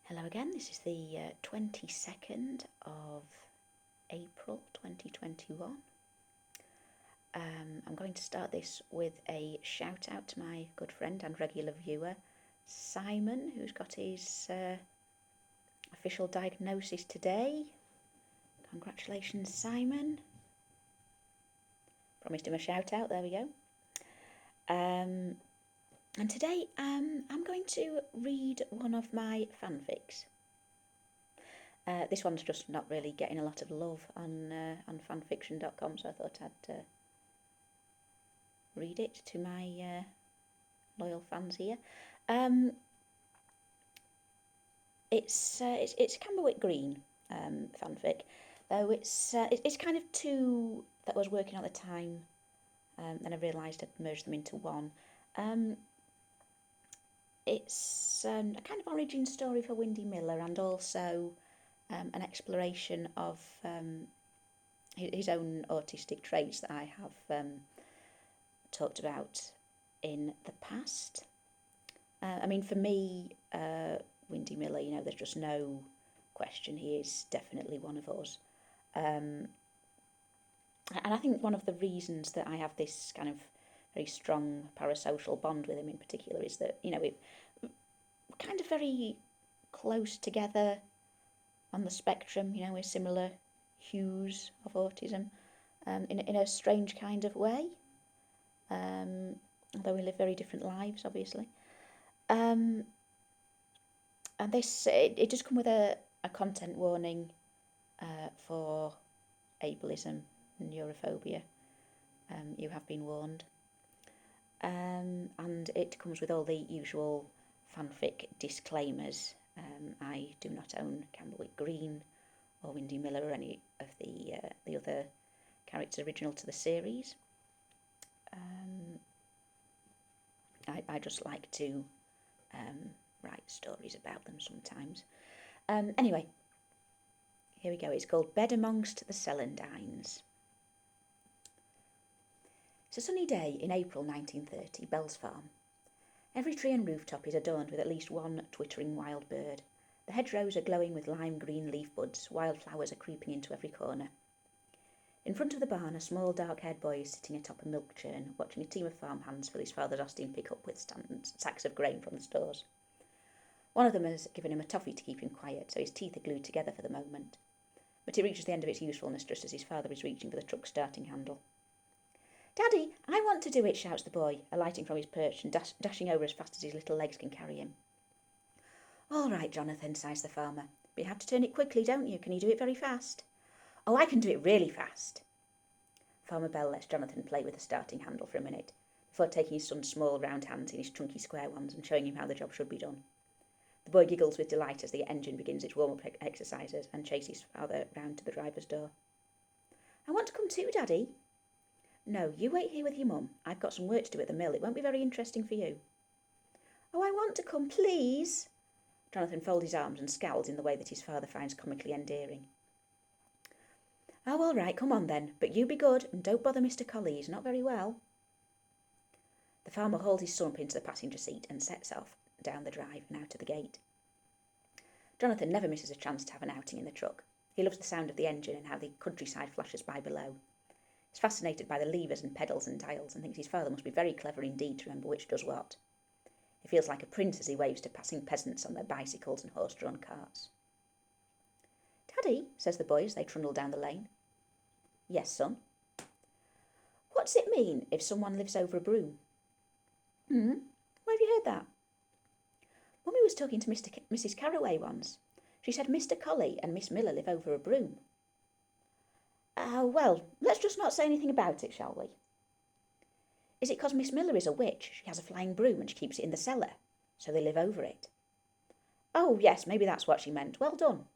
Hello again, this is the 22nd of April 2021. I'm going to start this with a shout out to my good friend and regular viewer, Simon, who's got his official diagnosis today. Congratulations, Simon. Promised him a shout out, there we go. And today I'm going to read one of my fanfics. This one's just not really getting a lot of love on fanfiction.com, so I thought I'd read it to my loyal fans here. It's Camberwick Green fanfic, though it's kind of two that I was working on at the time. Then I realised I'd merged them into one. It's a kind of origin story for Windy Miller, and also an exploration of his own autistic traits that I have talked about in the past. I mean, for me, Windy Miller, there's just no question he is definitely one of us. And I think one of the reasons that I have this kind of very strong parasocial bond with him in particular is that, we're kind of very close together on the spectrum, we're similar hues of autism, in a strange kind of way, although we live very different lives, obviously. And this, it does come with a content warning for ableism and neurophobia. You have been warned. And it comes with all the usual fanfic disclaimers. I do not own Camberwick Green or Windy Miller or any of the other characters original to the series. I just like to write stories about them sometimes. Anyway, here we go. It's called Bed Amongst the Celandines. It's a sunny day in April 1930, Bell's Farm. Every tree and rooftop is adorned with at least one twittering wild bird. The hedgerows are glowing with lime green leaf buds, wildflowers are creeping into every corner. In front of the barn, a small dark-haired boy is sitting atop a milk churn, watching a team of farmhands fill his father's Austin pickup with sacks of grain from the stores. One of them has given him a toffee to keep him quiet, so his teeth are glued together for the moment. But it reaches the end of its usefulness just as his father is reaching for the truck's starting handle. "Daddy, I want to do it," shouts the boy, alighting from his perch and dashing over as fast as his little legs can carry him. "All right, Jonathan," sighs the farmer, "but you have to turn it quickly, don't you? Can you do it very fast?" "Oh, I can do it really fast." Farmer Bell lets Jonathan play with the starting handle for a minute, before taking his son's small round hands in his chunky square ones and showing him how the job should be done. The boy giggles with delight as the engine begins its warm-up exercises and chases father round to the driver's door. "I want to come too, Daddy." "No, you wait here with your mum. I've got some work to do at the mill. It won't be very interesting for you." "Oh, I want to come, please." Jonathan folds his arms and scowls in the way that his father finds comically endearing. "Oh, all right, come on then, but you be good and don't bother Mr. Colley, he's not very well." The farmer hauls his son up into the passenger seat and sets off down the drive and out of the gate. Jonathan never misses a chance to have an outing in the truck. He loves the sound of the engine and how the countryside flashes by below. He's fascinated by the levers and pedals and dials and thinks his father must be very clever indeed to remember which does what. He feels like a prince as he waves to passing peasants on their bicycles and horse-drawn carts. "Daddy," says the boy as they trundle down the lane. "Yes, son." "What's it mean if someone lives over a broom?" Where have you heard that?" "Mummy was talking to Mrs. Carraway once. She said Mr. Colley and Miss Miller live over a broom." Well, let's just not say anything about it, shall we?" "Is it 'cause Miss Miller is a witch? She has a flying broom and she keeps it in the cellar, so they live over it." "Oh, yes, maybe that's what she meant. Well done."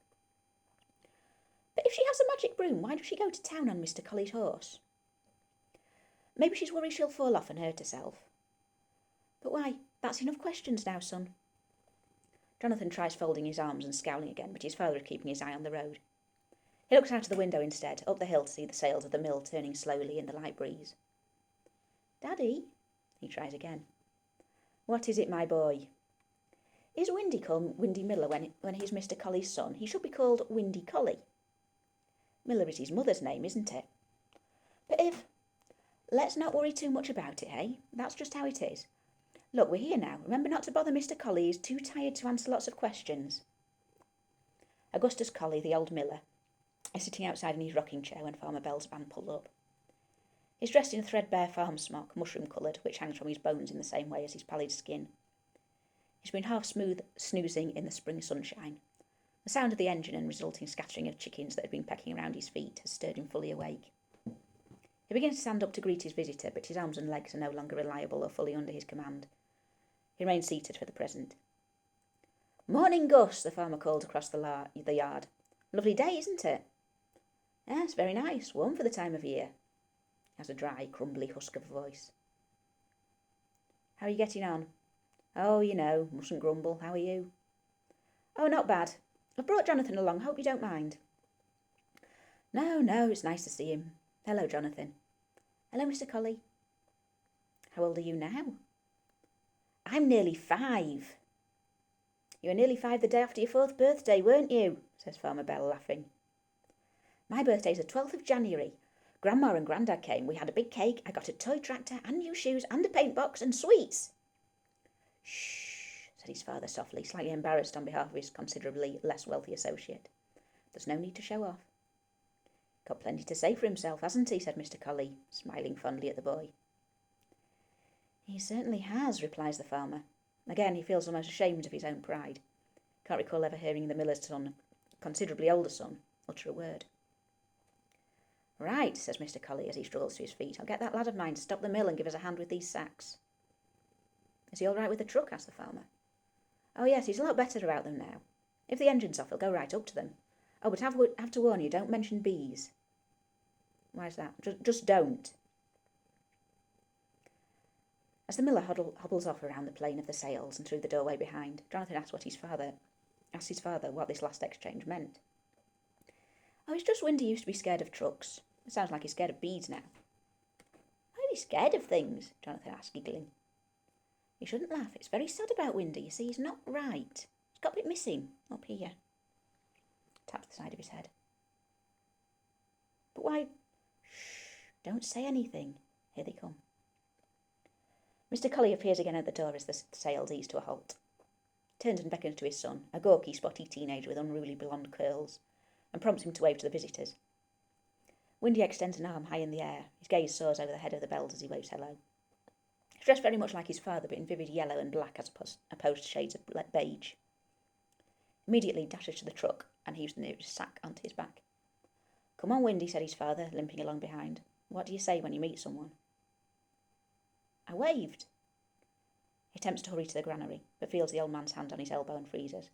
"But if she has a magic broom, why does she go to town on Mr. Colley's horse?" "Maybe she's worried she'll fall off and hurt herself." "But why, that's enough questions now, son." Jonathan tries folding his arms and scowling again, but his father is keeping his eye on the road. He looks out of the window instead, up the hill to see the sails of the mill turning slowly in the light breeze. "Daddy," he tries again. "What is it, my boy?" Is Windy called Windy Miller when he's Mr. Colley's son? He should be called Windy Colley. Miller is his mother's name, isn't it? But if... Let's not worry too much about it, eh? That's just how it is. Look, we're here now. Remember not to bother Mr. Colley. He's too tired to answer lots of questions. Augustus Colley, the old miller, is sitting outside in his rocking chair when Farmer Bell's van pulled up. He's dressed in a threadbare farm smock, mushroom-coloured, which hangs from his bones in the same way as his pallid skin. He's been half-smooth snoozing in the spring sunshine. The sound of the engine and resulting scattering of chickens that had been pecking around his feet has stirred him fully awake. He begins to stand up to greet his visitor, but his arms and legs are no longer reliable or fully under his command. He remains seated for the present. "Morning, Gus," the farmer called across the yard. "Lovely day, isn't it?" "Yes, very nice. Warm for the time of year." He has a dry, crumbly husk of a voice. "How are you getting on?" "Oh, you know, mustn't grumble. How are you?" "Oh, not bad. I've brought Jonathan along. Hope you don't mind." No, it's nice to see him. Hello, Jonathan." "Hello, Mr. Colley." "How old are you now?" "I'm nearly 5. "You were nearly 5 the day after your 4th birthday, weren't you?" says Farmer Bell, laughing. "My birthday's the 12th of January. Grandma and Grandad came. We had a big cake. I got a toy tractor and new shoes and a paint box and sweets." "Shh," said his father softly, slightly embarrassed on behalf of his considerably less wealthy associate. "There's no need to show off." "Got plenty to say for himself, hasn't he?" said Mr. Colley, smiling fondly at the boy. "He certainly has," replies the farmer. Again, he feels almost ashamed of his own pride. Can't recall ever hearing the miller's son, considerably older son, utter a word. "Right," says Mr. Colley as he struggles to his feet. "I'll get that lad of mine to stop the mill and give us a hand with these sacks." "Is he all right with the truck?" asked the farmer. "Oh yes, he's a lot better about them now. If the engine's off, he'll go right up to them. Oh, but have to warn you, don't mention bees." "Why's that?" Just don't." As the miller hobbles off around the plane of the sails and through the doorway behind, Jonathan asks his father what this last exchange meant. "Oh, it's just Windy used to be scared of trucks. It sounds like he's scared of bees now." "Why are you scared of things?" Jonathan asked, giggling. "You shouldn't laugh. It's very sad about Windy. You see, he's not right. He's got a bit missing up here." Tapped the side of his head. "But why..." "Shh, don't say anything. Here they come." Mr. Colley appears again at the door as the sails ease to a halt. Turns and beckons to his son, a gawky, spotty teenager with unruly blonde curls, and prompts him to wave to the visitors. Windy extends an arm high in the air. His gaze soars over the head of the Bells as he waves hello. He's dressed very much like his father, but in vivid yellow and black as opposed to shades of beige. Immediately dashes to the truck and heaves the nearest sack onto his back. "Come on, Windy," said his father, limping along behind. "What do you say when you meet someone?" I waved. He attempts to hurry to the granary, but feels the old man's hand on his elbow and freezes.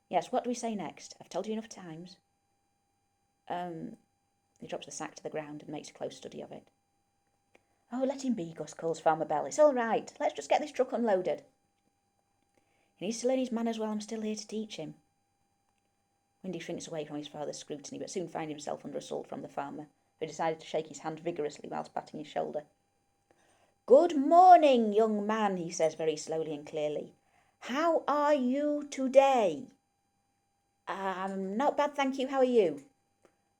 "Yes, what do we say next? I've told you enough times." He drops the sack to the ground and makes a close study of it. "Oh, let him be," Gus calls Farmer Bell. "It's all right. Let's just get this truck unloaded." "He needs to learn his manners while I'm still here to teach him." Windy shrinks away from his father's scrutiny, but soon finds himself under assault from the farmer, who decided to shake his hand vigorously whilst patting his shoulder. "Good morning, young man," he says very slowly and clearly. "How are you today?" Not bad, thank you. How are you?"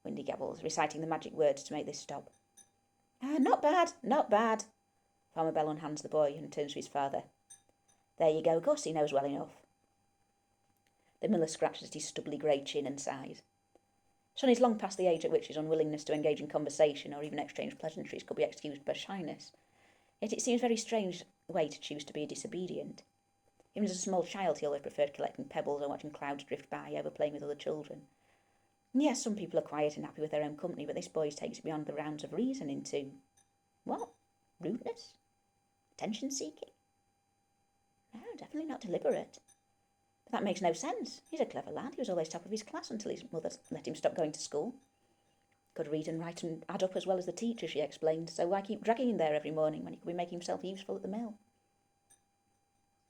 Windy gabbles, reciting the magic words to make this stop. Not bad, not bad." Farmer Bell unhands the boy and turns to his father. "There you go, Gus, he knows well enough." The miller scratches at his stubbly grey chin and sighs. Son is long past the age at which his unwillingness to engage in conversation or even exchange pleasantries could be excused by shyness. Yet it seems a very strange way to choose to be disobedient. Even as a small child, he always preferred collecting pebbles or watching clouds drift by over playing with other children. And yes, some people are quiet and happy with their own company, but this boy takes it beyond the rounds of reason into... what? Rudeness? Attention-seeking? No, definitely not deliberate. But that makes no sense. He's a clever lad. He was always top of his class until his mother let him stop going to school. Could read and write and add up as well as the teacher, she explained, so why keep dragging him there every morning when he could be making himself useful at the mill?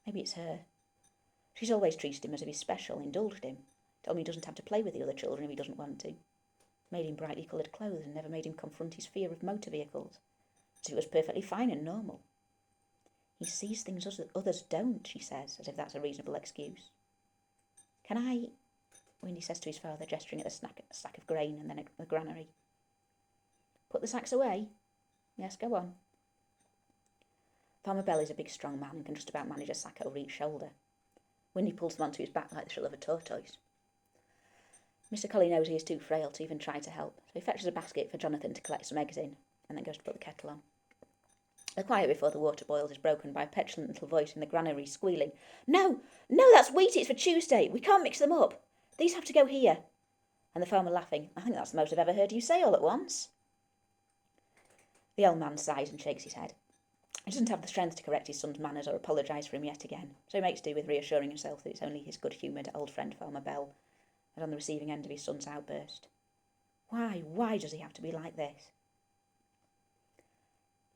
Maybe it's her. She's always treated him as if he's special, indulged him, told him he doesn't have to play with the other children if he doesn't want to, made him brightly coloured clothes and never made him confront his fear of motor vehicles, as if it was perfectly fine and normal. He sees things others don't, she says, as if that's a reasonable excuse. Can I, Windy says to his father, gesturing at a sack of grain and then at the granary. Put the sacks away? Yes, go on. Farmer Bell is a big strong man and can just about manage a sack over each shoulder. Windy pulls them onto his back like the shrill of a tortoise. Mr. Colley knows he is too frail to even try to help, so he fetches a basket for Jonathan to collect some eggs in, and then goes to put the kettle on. The quiet before the water boils is broken by a petulant little voice in the granary squealing, No, that's wheat, it's for Tuesday, we can't mix them up. These have to go here. And the farmer laughing, I think that's the most I've ever heard you say all at once. The old man sighs and shakes his head. He doesn't have the strength to correct his son's manners or apologise for him yet again, so he makes do with reassuring himself that it's only his good-humoured old friend Farmer Bell, and on the receiving end of his son's outburst. Why does he have to be like this?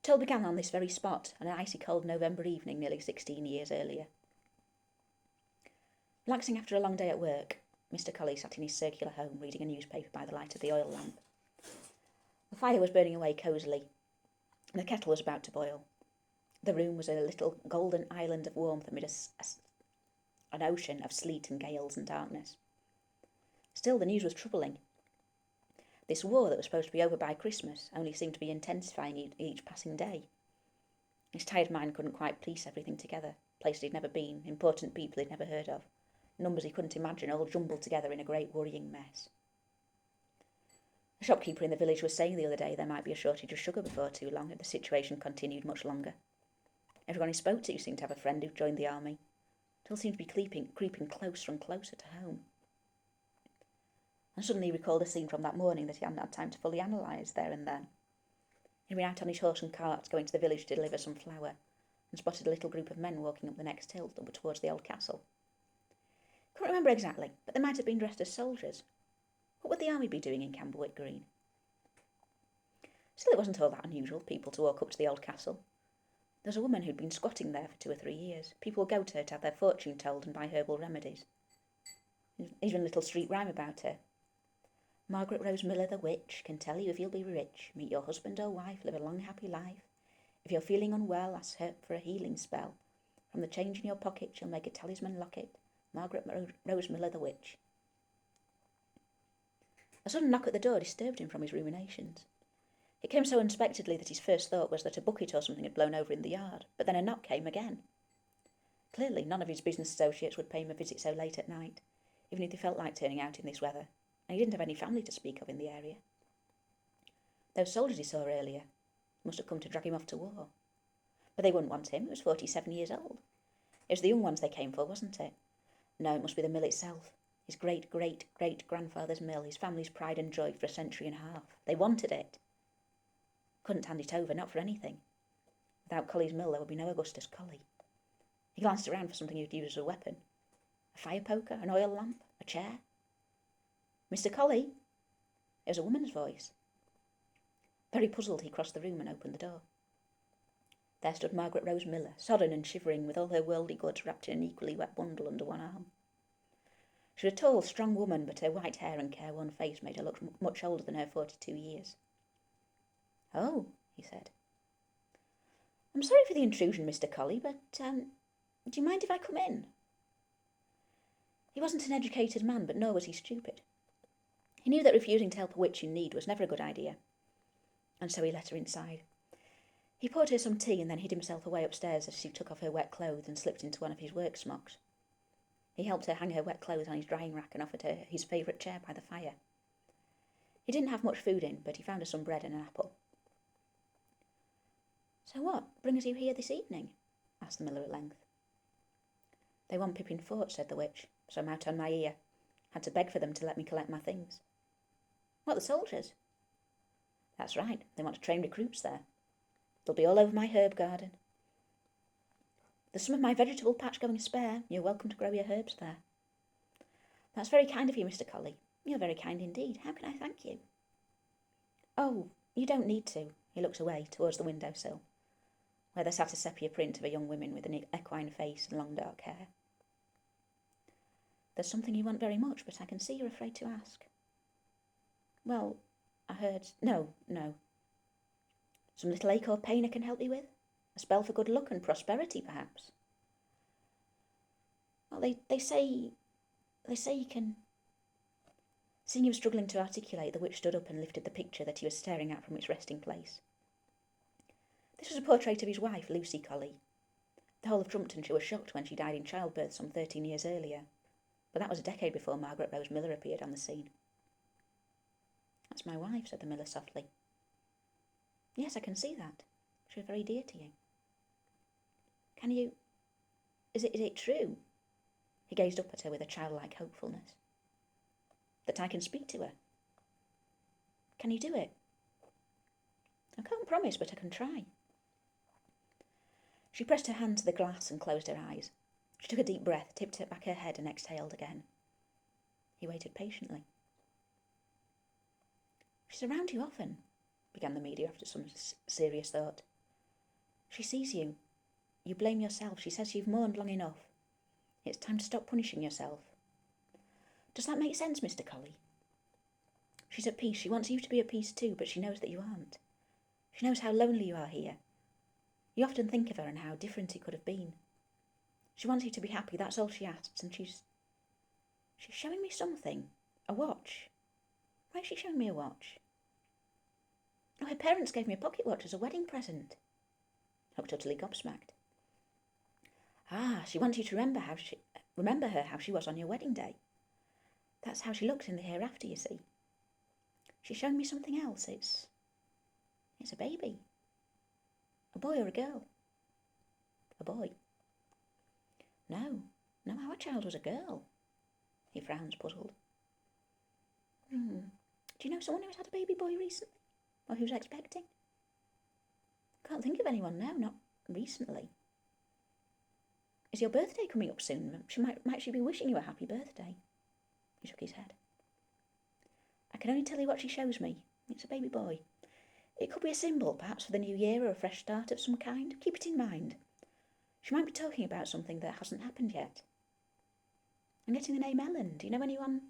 It all began on this very spot on an icy cold November evening nearly 16 years earlier. Relaxing after a long day at work, Mr. Colley sat in his circular home reading a newspaper by the light of the oil lamp. The fire was burning away cosily, and the kettle was about to boil. The room was a little golden island of warmth amid an ocean of sleet and gales and darkness. Still, the news was troubling. This war that was supposed to be over by Christmas only seemed to be intensifying each passing day. His tired mind couldn't quite piece everything together. Places he'd never been, important people he'd never heard of, numbers he couldn't imagine, all jumbled together in a great worrying mess. The shopkeeper in the village was saying the other day there might be a shortage of sugar before too long if the situation continued much longer. Everyone he spoke to seemed to have a friend who'd joined the army. It all seemed to be creeping closer and closer to home. And suddenly he recalled a scene from that morning that he hadn't had time to fully analyse there and then. He'd been out on his horse and cart going to the village to deliver some flour, and spotted a little group of men walking up the next hill towards the old castle. Couldn't remember exactly, but they might have been dressed as soldiers. What would the army be doing in Camberwick Green? Still, it wasn't all that unusual, people to walk up to the old castle. There was a woman who'd been squatting there for 2 or 3 years. People would go to her to have their fortune told and buy herbal remedies. Even a little street rhyme about her. Margaret Rose Miller the witch can tell you if you'll be rich, meet your husband or wife, live a long happy life. If you're feeling unwell, ask her for a healing spell. From the change in your pocket, she'll make a talisman locket. Margaret Rose Miller the witch. A sudden knock at the door disturbed him from his ruminations. It came so unexpectedly that his first thought was that a bucket or something had blown over in the yard, but then a knock came again. Clearly, none of his business associates would pay him a visit so late at night, even if they felt like turning out in this weather, and he didn't have any family to speak of in the area. Those soldiers he saw earlier must have come to drag him off to war. But they wouldn't want him, he was 47 years old. It was the young ones they came for, wasn't it? No, it must be the mill itself. His great-great-great-grandfather's mill, his family's pride and joy for a century and a half. They wanted it. Couldn't hand it over, not for anything. Without Colley's mill, there would be no Augustus Colley. He glanced around for something he would use as a weapon. A fire poker, an oil lamp, a chair. Mr. Colley? It was a woman's voice. Very puzzled, he crossed the room and opened the door. There stood Margaret Rose Miller, sodden and shivering, with all her worldly goods wrapped in an equally wet bundle under one arm. She was a tall, strong woman, but her white hair and careworn face made her look much older than her 42 years. Oh, he said. I'm sorry for the intrusion, Mr. Colley, but, do you mind if I come in? He wasn't an educated man, but nor was he stupid. He knew that refusing to help a witch in need was never a good idea, and so he let her inside. He poured her some tea and then hid himself away upstairs as she took off her wet clothes and slipped into one of his work smocks. He helped her hang her wet clothes on his drying rack and offered her his favourite chair by the fire. He didn't have much food in, but he found her some bread and an apple. So what brings you here this evening? Asked the miller at length. They want Pippin Fort, said the witch, so I'm out on my ear. Had to beg for them to let me collect my things. What, the soldiers? That's right, they want to train recruits there. They'll be all over my herb garden. There's some of my vegetable patch going to spare. You're welcome to grow your herbs there. That's very kind of you, Mr. Colley. You're very kind indeed. How can I thank you? Oh, you don't need to. He looked away towards the windowsill, where there sat a sepia print of a young woman with an equine face and long dark hair. There's something you want very much, but I can see you're afraid to ask. Well, I heard... No. Some little ache or pain I can help you with? A spell for good luck and prosperity, perhaps. Well, they say you can... Seeing he was struggling to articulate, the witch stood up and lifted the picture that he was staring at from its resting place. This was a portrait of his wife, Lucy Colley. The whole of Trumptonshire was shocked when she died in childbirth some 13 years earlier, but that was a decade before Margaret Rose Miller appeared on the scene. That's my wife, said the miller softly. Yes, I can see that. She was very dear to you. Can you... Is it true? He gazed up at her with a childlike hopefulness. That I can speak to her? Can you do it? I can't promise, but I can try. She pressed her hand to the glass and closed her eyes. She took a deep breath, tipped back her head and exhaled again. He waited patiently. She's around you often, began the medium after some serious thought. She sees you. You blame yourself. She says you've mourned long enough. It's time to stop punishing yourself. Does that make sense, Mr. Colley? She's at peace. She wants you to be at peace too, but she knows that you aren't. She knows how lonely you are here. You often think of her and how different it could have been. She wants you to be happy, that's all she asks, and she's showing me something. A watch. Why is she showing me a watch? Oh, her parents gave me a pocket watch as a wedding present. I looked utterly gobsmacked. Ah, she wants you to remember her how she was on your wedding day. That's how she looks in the hereafter, you see. She's showing me something else. It's a baby. A boy or a girl? A boy. No, our child was a girl. He frowns, puzzled. Do you know someone who's had a baby boy recently? Or who's expecting? Can't think of anyone now, not recently. Is your birthday coming up soon? Might she be wishing you a happy birthday? He shook his head. I can only tell you what she shows me. It's a baby boy. It could be a symbol, perhaps for the new year or a fresh start of some kind. Keep it in mind. She might be talking about something that hasn't happened yet. I'm getting the name Ellen. Do you know anyone?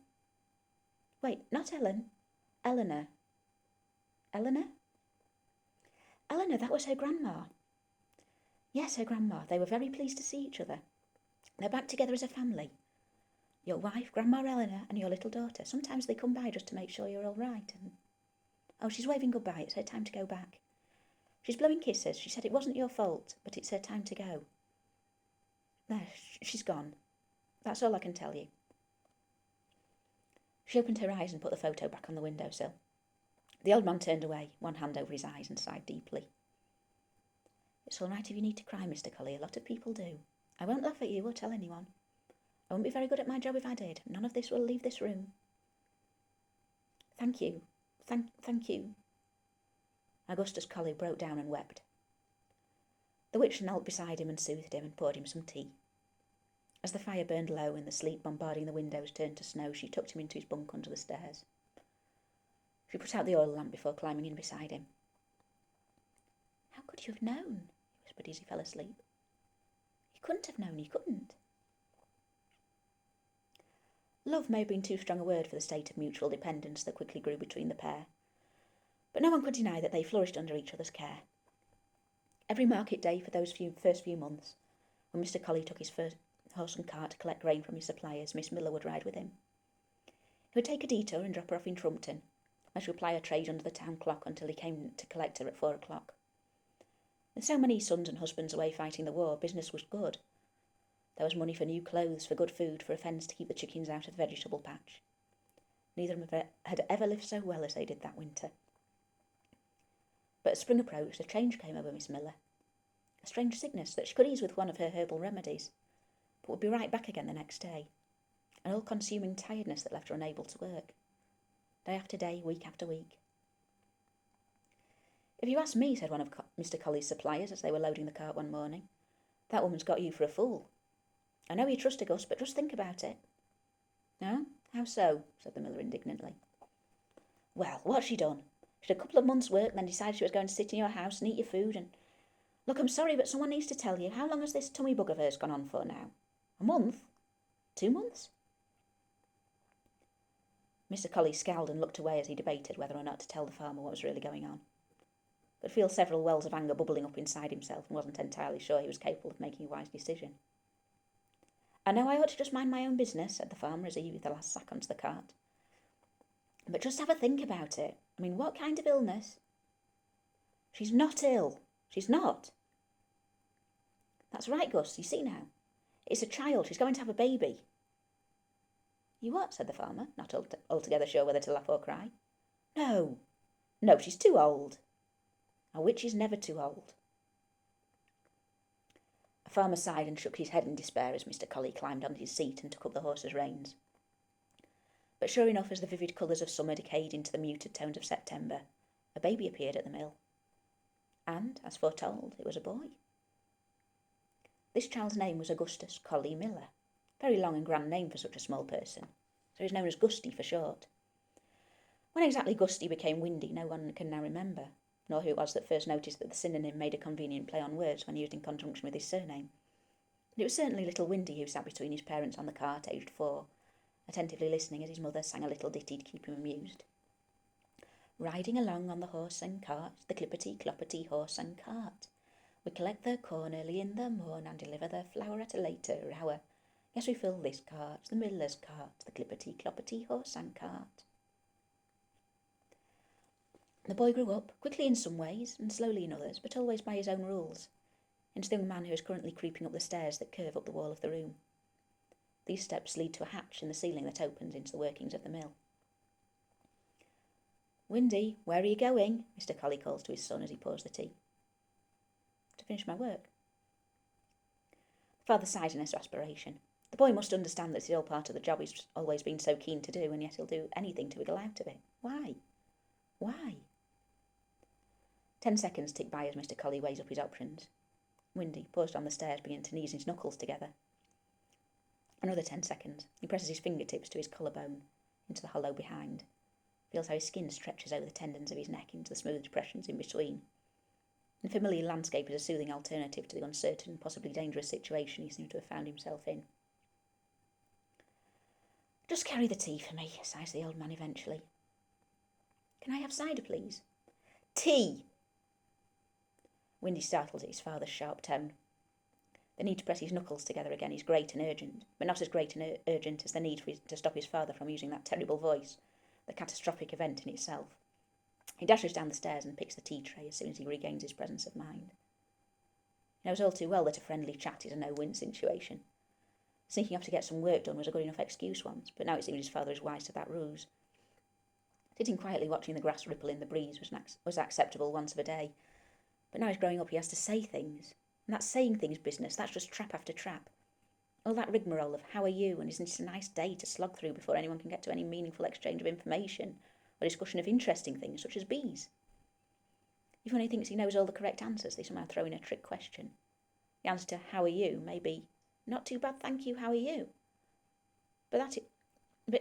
Wait, not Ellen. Eleanor. Eleanor? Eleanor, that was her grandma. Yes, her grandma. They were very pleased to see each other. They're back together as a family. Your wife, Grandma Eleanor, and your little daughter. Sometimes they come by just to make sure you're all right. And oh, she's waving goodbye. It's her time to go back. She's blowing kisses. She said it wasn't your fault, but it's her time to go. There, she's gone. That's all I can tell you. She opened her eyes and put the photo back on the windowsill. The old man turned away, one hand over his eyes, and sighed deeply. It's all right if you need to cry, Mr. Colley. A lot of people do. I won't laugh at you or tell anyone. I wouldn't be very good at my job if I did. None of this will leave this room. Thank you. Thank you. Augustus Colley broke down and wept. The witch knelt beside him and soothed him and poured him some tea. As the fire burned low and the sleet bombarding the windows turned to snow, she tucked him into his bunk under the stairs. She put out the oil lamp before climbing in beside him. How could you have known? He whispered as he fell asleep. You couldn't have known, you couldn't. Love may have been too strong a word for the state of mutual dependence that quickly grew between the pair, but no one could deny that they flourished under each other's care. Every market day for those first few months, when Mr. Colley took his first horse and cart to collect grain from his suppliers, Miss Miller would ride with him. He would take a detour and drop her off in Trumpton, where she would ply her trade under the town clock until he came to collect her at 4 o'clock. With so many sons and husbands away fighting the war, business was good. There was money for new clothes, for good food, for a fence to keep the chickens out of the vegetable patch. Neither of them had ever lived so well as they did that winter. But as spring approached, a change came over Miss Miller. A strange sickness that she could ease with one of her herbal remedies, but would be right back again the next day. An all-consuming tiredness that left her unable to work. Day after day, week after week. If you ask me, said one of Mr. Colley's suppliers as they were loading the cart one morning, that woman's got you for a fool. I know you trust her, Gus, but just think about it. No? How so? Said the miller indignantly. Well, what's she done? She had a couple of months' work, then decided she was going to sit in your house and eat your food and... Look, I'm sorry, but someone needs to tell you. How long has this tummy bug of hers gone on for now? A month? 2 months? Mr. Colley scowled and looked away as he debated whether or not to tell the farmer what was really going on. could feel several wells of anger bubbling up inside himself and wasn't entirely sure he was capable of making a wise decision. "I know I ought to just mind my own business," said the farmer as he heaved the last sack onto the cart. "But just have a think about it. I mean, what kind of illness?" "She's not ill. She's not." "That's right, Gus. You see now. It's a child. She's going to have a baby." "You what?" said the farmer, not altogether sure whether to laugh or cry. No, she's too old." "A witch is never too old." The farmer sighed and shook his head in despair as Mr. Colley climbed on his seat and took up the horse's reins. But sure enough, as the vivid colours of summer decayed into the muted tones of September, a baby appeared at the mill. And, as foretold, it was a boy. This child's name was Augustus Colley Miller. Very long and grand name for such a small person, so he's known as Gusty for short. When exactly Gusty became Windy, no one can now remember, nor who it was that first noticed that the synonym made a convenient play on words when used in conjunction with his surname. But it was certainly little Windy who sat between his parents on the cart, aged 4, attentively listening as his mother sang a little ditty to keep him amused. "Riding along on the horse and cart, the clippity-cloppity horse and cart. We collect the corn early in the morn and deliver the flour at a later hour. Yes, we fill this cart, the miller's cart, the clippity-cloppity horse and cart." The boy grew up, quickly in some ways and slowly in others, but always by his own rules, into the young man who is currently creeping up the stairs that curve up the wall of the room. These steps lead to a hatch in the ceiling that opens into the workings of the mill. "Windy, where are you going?" Mr. Colley calls to his son as he pours the tea. "To finish my work." The father sighs in exasperation. The boy must understand that it's all part of the job he's always been so keen to do, and yet he'll do anything to wiggle out of it. Why? 10 seconds tick by as Mr. Colley weighs up his options. Windy, paused on the stairs, begins to knees his knuckles together. Another 10 seconds. He presses his fingertips to his collarbone, into the hollow behind. Feels how his skin stretches over the tendons of his neck into the smooth depressions in between. The familiar landscape is a soothing alternative to the uncertain, possibly dangerous situation he seems to have found himself in. "Just carry the tea for me," sighs the old man eventually. "Can I have cider, please?" "Tea!" Windy startles at his father's sharp tone. The need to press his knuckles together again is great and urgent, but not as great and urgent as the need to stop his father from using that terrible voice, the catastrophic event in itself. He dashes down the stairs and picks the tea tray as soon as he regains his presence of mind. He knows all too well that a friendly chat is a no-win situation. Sneaking off to get some work done was a good enough excuse once, but now it seems his father is wise to that ruse. Sitting quietly watching the grass ripple in the breeze was acceptable once of a day, but now he's growing up he has to say things, and that saying things business, that's just trap after trap. All that rigmarole of "how are you" and "isn't it a nice day" to slog through before anyone can get to any meaningful exchange of information or discussion of interesting things such as bees. Even when he thinks he knows all the correct answers, they somehow throw in a trick question. The answer to "how are you" may be "not too bad, thank you, how are you?" But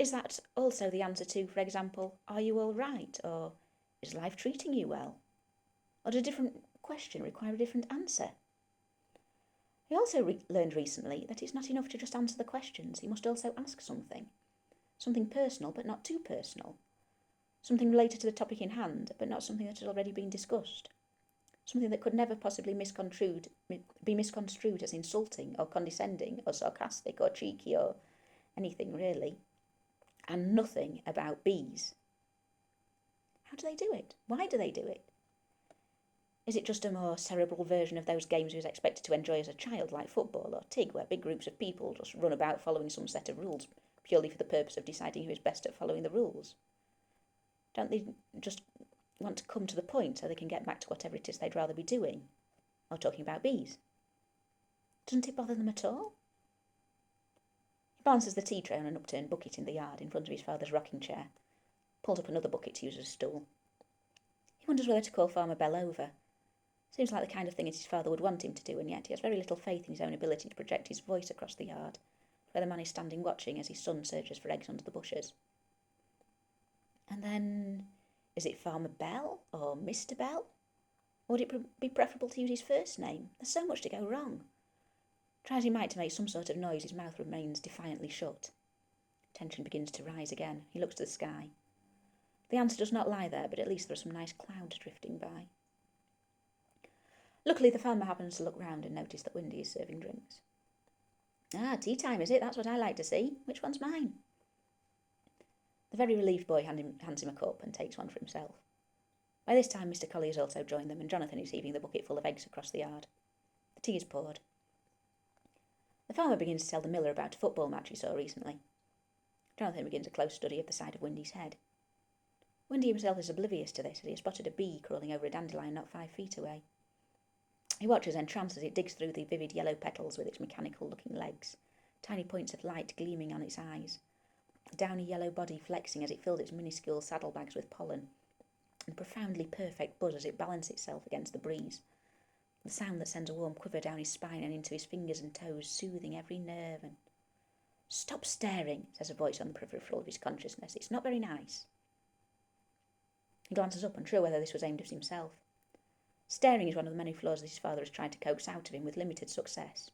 is that also the answer to, for example, "are you all right?" or "is life treating you well?" Or does a different question require a different answer? He also learned recently that it's not enough to just answer the questions. He must also ask something. Something personal, but not too personal. Something related to the topic in hand, but not something that has already been discussed. Something that could never possibly be misconstrued as insulting or condescending or sarcastic or cheeky or anything really. And nothing about bees. How do they do it? Why do they do it? Is it just a more cerebral version of those games he was expected to enjoy as a child, like football or TIG, where big groups of people just run about following some set of rules, purely for the purpose of deciding who is best at following the rules? Don't they just want to come to the point so they can get back to whatever it is they'd rather be doing? Or talking about bees? Doesn't it bother them at all? He balances the tea tray on an upturned bucket in the yard in front of his father's rocking chair, pulls up another bucket to use as a stool. He wonders whether to call Farmer Bell over. Seems like the kind of thing his father would want him to do, and yet he has very little faith in his own ability to project his voice across the yard, where the man is standing watching as his son searches for eggs under the bushes. And then, is it Farmer Bell or Mr. Bell? Or would it be preferable to use his first name? There's so much to go wrong. Try as he might to make some sort of noise, his mouth remains defiantly shut. Tension begins to rise again. He looks to the sky. The answer does not lie there, but at least there are some nice clouds drifting by. Luckily, the farmer happens to look round and notice that Windy is serving drinks. Ah, tea time, is it? That's what I like to see. Which one's mine? The very relieved boy hands him a cup and takes one for himself. By this time, Mr. Colley has also joined them, and Jonathan is heaving the bucket full of eggs across the yard. The tea is poured. The farmer begins to tell the miller about a football match he saw recently. Jonathan begins a close study of the side of Windy's head. Windy himself is oblivious to this, as he has spotted a bee crawling over a dandelion not 5 feet away. He watches entranced as it digs through the vivid yellow petals with its mechanical-looking legs, tiny points of light gleaming on its eyes, a downy yellow body flexing as it fills its minuscule saddlebags with pollen, and a profoundly perfect buzz as it balances itself against the breeze. The sound that sends a warm quiver down his spine and into his fingers and toes, soothing every nerve and... "Stop staring," says a voice on the peripheral of his consciousness. "It's not very nice." He glances up, unsure whether this was aimed at himself. Staring is one of the many flaws that his father has tried to coax out of him with limited success.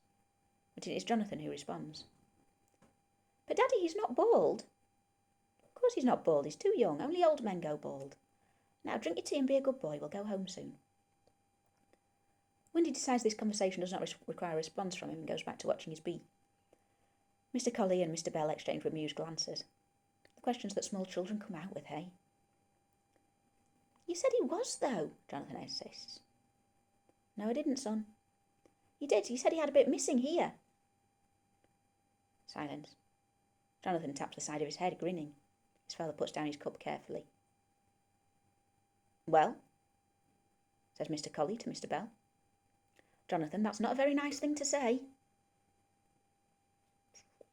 But it is Jonathan who responds. "But Daddy, he's not bald." "Of course he's not bald. He's too young. Only old men go bald. Now drink your tea and be a good boy. We'll go home soon." Windy decides this conversation does not require a response from him and goes back to watching his bee. Mr. Colley and Mr. Bell exchange amused glances. The questions that small children come out with, hey? "You said he was, though," Jonathan insists. "No, I didn't, son." "You did. You said he had a bit missing here." Silence. Jonathan taps the side of his head, grinning. His father puts down his cup carefully. "Well?" says Mr. Colley to Mr. Bell. "Jonathan, that's not a very nice thing to say."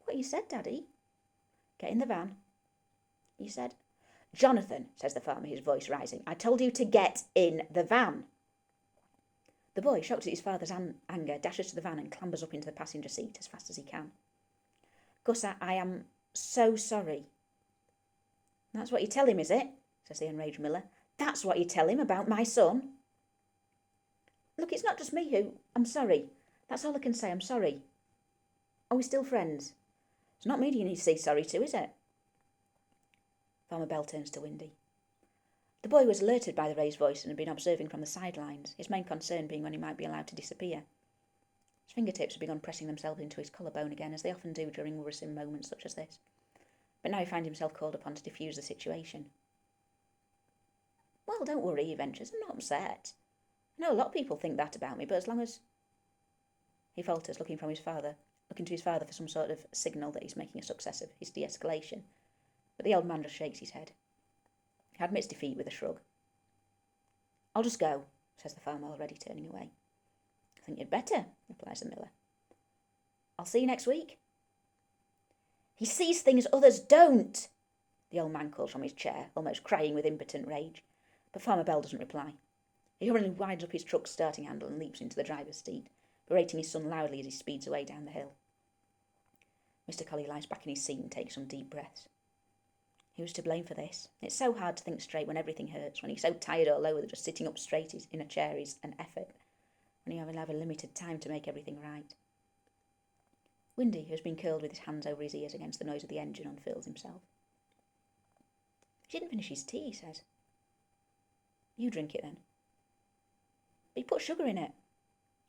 "What you said, Daddy?" "Get in the van." "You said..." "Jonathan," says the farmer, his voice rising, "I told you to get in the van." The boy, shocked at his father's anger, dashes to the van and clambers up into the passenger seat as fast as he can. "Gus, I am so sorry." "That's what you tell him, is it?" says the enraged miller. "That's what you tell him about my son?" "Look, it's not just me who... I'm sorry. That's all I can say. I'm sorry. Are we still friends? It's not me you need to say sorry to, is it?" Farmer Bell turns to Windy. The boy was alerted by the raised voice and had been observing from the sidelines, his main concern being when he might be allowed to disappear. His fingertips had begun pressing themselves into his collarbone again, as they often do during worrisome moments such as this. But now he finds himself called upon to defuse the situation. "Well, don't worry," he ventures. "I'm not upset. I know a lot of people think that about me, but as long as..." He falters, looking to his father for some sort of signal that he's making a success of his de-escalation. But the old man just shakes his head. He admits defeat with a shrug. "I'll just go," says the farmer, already turning away. "I think you'd better," replies the miller. "I'll see you next week." "He sees things others don't," the old man calls from his chair, almost crying with impotent rage. But Farmer Bell doesn't reply. He hurriedly winds up his truck's starting handle and leaps into the driver's seat, berating his son loudly as he speeds away down the hill. Mr. Colley lies back in his seat and takes some deep breaths. He was to blame for this. It's so hard to think straight when everything hurts, when he's so tired all over that just sitting up straight in a chair is an effort, when you have a limited time to make everything right. Windy, who has been curled with his hands over his ears against the noise of the engine, unfurls himself. "He didn't finish his tea," he says. "You drink it then." "But he put sugar in it."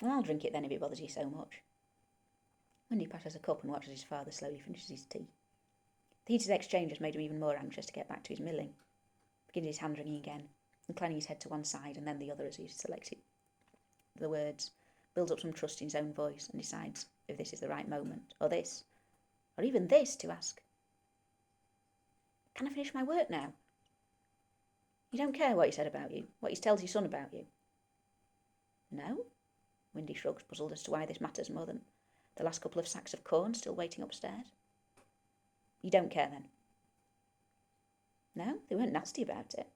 "Well, I'll drink it then if it bothers you so much." Windy passes a cup and watches his father slowly finish his tea. The heated exchange has made him even more anxious to get back to his milling. Begins his hand wringing again, inclining his head to one side and then the other as he selects the words, builds up some trust in his own voice and decides if this is the right moment, or this, or even this, to ask, "Can I finish my work now?" "You don't care what he said about you, what he tells your son about you?" "No?" Windy shrugs, puzzled as to why this matters more than the last couple of sacks of corn still waiting upstairs. "You don't care then?" "No, they weren't nasty about it."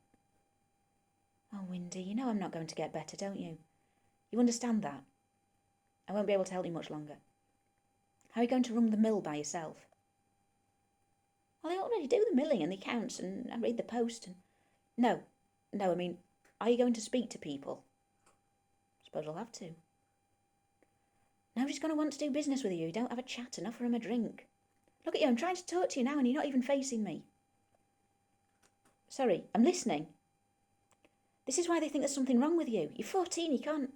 "Oh, Windy, you know I'm not going to get better, don't you? You understand that? I won't be able to help you much longer. How are you going to run the mill by yourself?" "Well, I already do the milling and the accounts and I read the post and..." No, I mean, are you going to speak to people?" "Suppose I'll have to." "Nobody's going to want to do business with you. You don't have a chat and offer him a drink. Look at you, I'm trying to talk to you now and you're not even facing me." "Sorry, I'm listening." "This is why they think there's something wrong with you. You're 14, you can't..."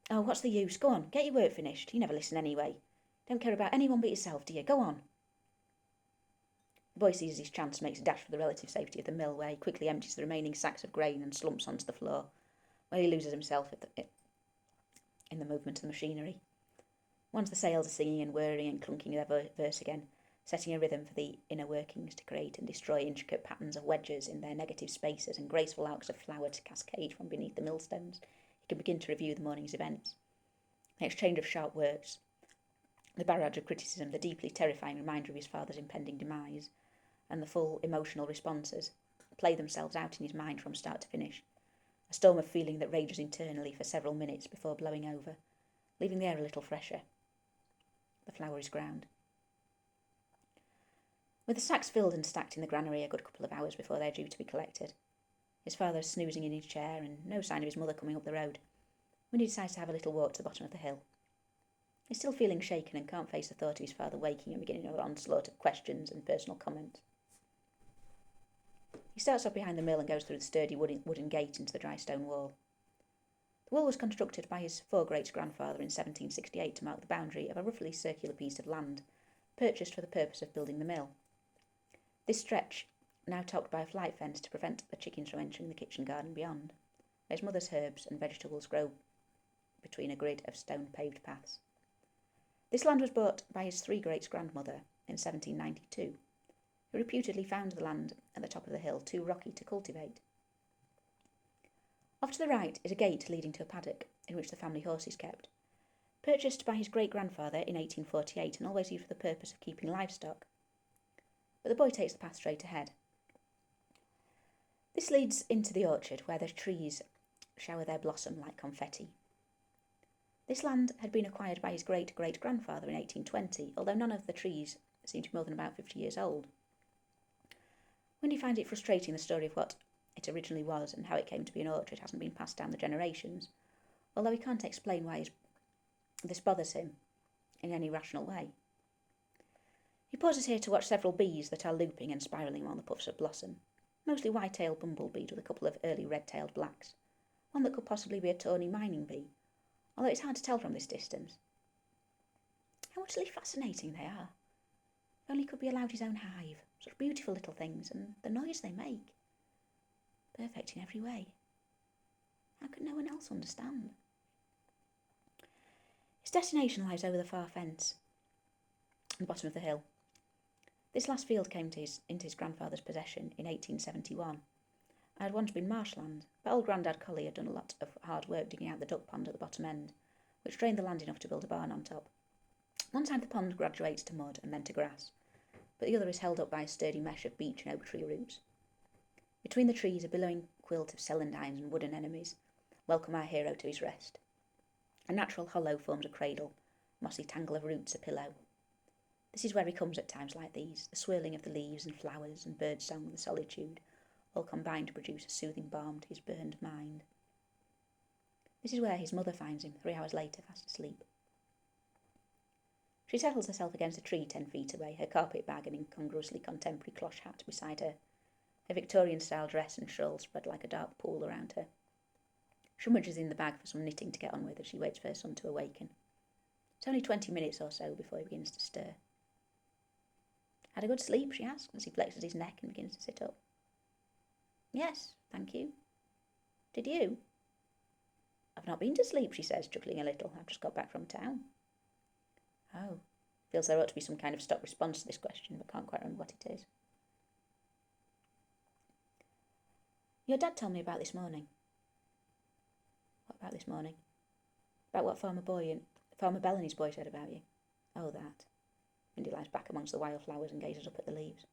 Oh, what's the use? Go on, get your work finished. You never listen anyway. Don't care about anyone but yourself, do you? Go on. The boy seizes his chance and makes a dash for the relative safety of the mill, where he quickly empties the remaining sacks of grain and slumps onto the floor, where he loses himself in the movement of the machinery. Once the sails are singing and whirring and clunking their verse again, setting a rhythm for the inner workings to create and destroy intricate patterns of wedges in their negative spaces and graceful arcs of flour to cascade from beneath the millstones, he can begin to review the morning's events. An exchange of sharp words, the barrage of criticism, the deeply terrifying reminder of his father's impending demise, and the full emotional responses play themselves out in his mind from start to finish, a storm of feeling that rages internally for several minutes before blowing over, leaving the air a little fresher. The flour is ground. With the sacks filled and stacked in the granary a good couple of hours before they're due to be collected, his father snoozing in his chair and no sign of his mother coming up the road, Windy decides to have a little walk to the bottom of the hill. He's still feeling shaken and can't face the thought of his father waking and beginning an onslaught of questions and personal comments. He starts off behind the mill and goes through the sturdy wooden gate into the dry stone wall. The wall was constructed by his four-greats-grandfather in 1768 to mark the boundary of a roughly circular piece of land, purchased for the purpose of building the mill. This stretch, now topped by a flight fence to prevent the chickens from entering the kitchen garden beyond, where his mother's herbs and vegetables grow between a grid of stone-paved paths. This land was bought by his three-greats-grandmother in 1792, who reputedly found the land at the top of the hill too rocky to cultivate. Off to the right is a gate leading to a paddock in which the family horse is kept, purchased by his great-grandfather in 1848 and always used for the purpose of keeping livestock. But the boy takes the path straight ahead. This leads into the orchard where the trees shower their blossom like confetti. This land had been acquired by his great-great-grandfather in 1820, although none of the trees seem to be more than about 50 years old. Windy finds it frustrating the story of what it originally was and how it came to be an orchard hasn't been passed down the generations, although he can't explain why this bothers him in any rational way. He pauses here to watch several bees that are looping and spiralling among the puffs of blossom, mostly white-tailed bumblebees with a couple of early red-tailed blacks, one that could possibly be a tawny mining bee, although it's hard to tell from this distance. How utterly fascinating they are. If only he could be allowed his own hive, such beautiful little things, and the noise they make. Perfect in every way. How could no one else understand? His destination lies over the far fence, at the bottom of the hill. This last field came into his grandfather's possession in 1871. It had once been marshland, but old Grandad Collie had done a lot of hard work digging out the duck pond at the bottom end, which drained the land enough to build a barn on top. One side of the pond graduates to mud and then to grass, but the other is held up by a sturdy mesh of beech and oak tree roots. Between the trees, a billowing quilt of celandines and wooden enemies welcome our hero to his rest. A natural hollow forms a cradle, a mossy tangle of roots a pillow. This is where he comes at times like these, the swirling of the leaves and flowers and birdsong and the solitude, all combine to produce a soothing balm to his burned mind. This is where his mother finds him 3 hours later, fast asleep. She settles herself against a tree 10 feet away, her carpet bag and incongruously contemporary cloche hat beside her, her Victorian-style dress and shawl spread like a dark pool around her. She rummages in the bag for some knitting to get on with as she waits for her son to awaken. It's only 20 minutes or so before he begins to stir. Had a good sleep, she asks, as he flexes his neck and begins to sit up. Yes, thank you. Did you? I've not been to sleep, she says, chuckling a little. I've just got back from town. Oh, feels there ought to be some kind of stock response to this question, but can't quite remember what it is. Your dad told me about this morning. What about this morning? About what Farmer Bell and his boy said about you. Oh, that. Windy lies back amongst the wildflowers and gazes up at the leaves.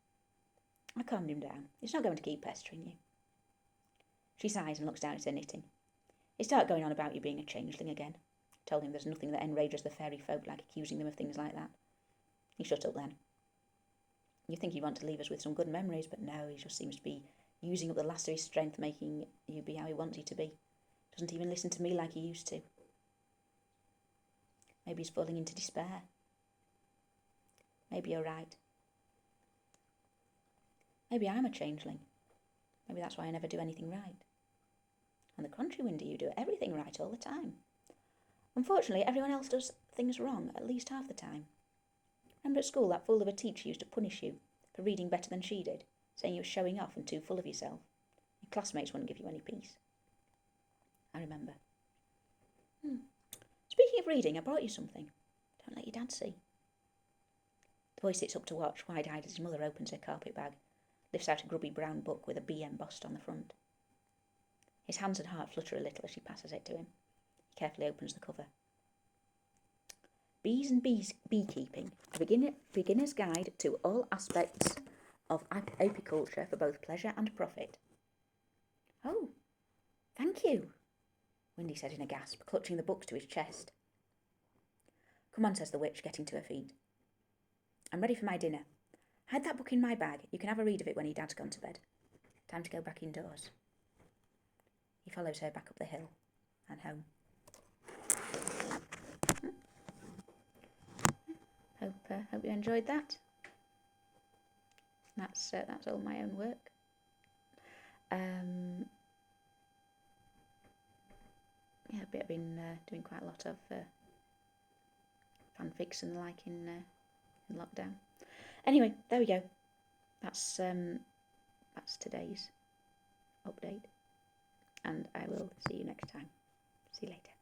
I calmed him down. It's not going to keep pestering you. She sighs and looks down at her knitting. He started going on about you being a changeling again. Told him there's nothing that enrages the fairy folk like accusing them of things like that. He shut up then. You'd think he'd want to leave us with some good memories, but no, he just seems to be using up the last of his strength, making you be how he wants you to be. Doesn't even listen to me like he used to. Maybe he's falling into despair. Maybe you're right. Maybe I'm a changeling. Maybe that's why I never do anything right. On the contrary, Windy, you do everything right all the time. Unfortunately, everyone else does things wrong at least half the time. Remember at school that fool of a teacher used to punish you for reading better than she did, saying you were showing off and too full of yourself? Your classmates wouldn't give you any peace. I remember. Speaking of reading, I brought you something. Don't let your dad see. The boy sits up to watch, wide-eyed as his mother opens her carpet bag, lifts out a grubby brown book with a B embossed on the front. His hands and heart flutter a little as she passes it to him. He carefully opens the cover. Bees and Beekeeping, a beginner's guide to all aspects of apiculture for both pleasure and profit. Oh, thank you, Windy said in a gasp, clutching the book to his chest. Come on, says the witch, getting to her feet. I'm ready for my dinner. Hide that book in my bag. You can have a read of it when your dad's gone to bed. Time to go back indoors. He follows her back up the hill and home. Hope you enjoyed that. That's all my own work. I've been doing quite a lot of fanfics and the like in lockdown. Anyway, there we go. That's today's update, and I will see you next time. See you later.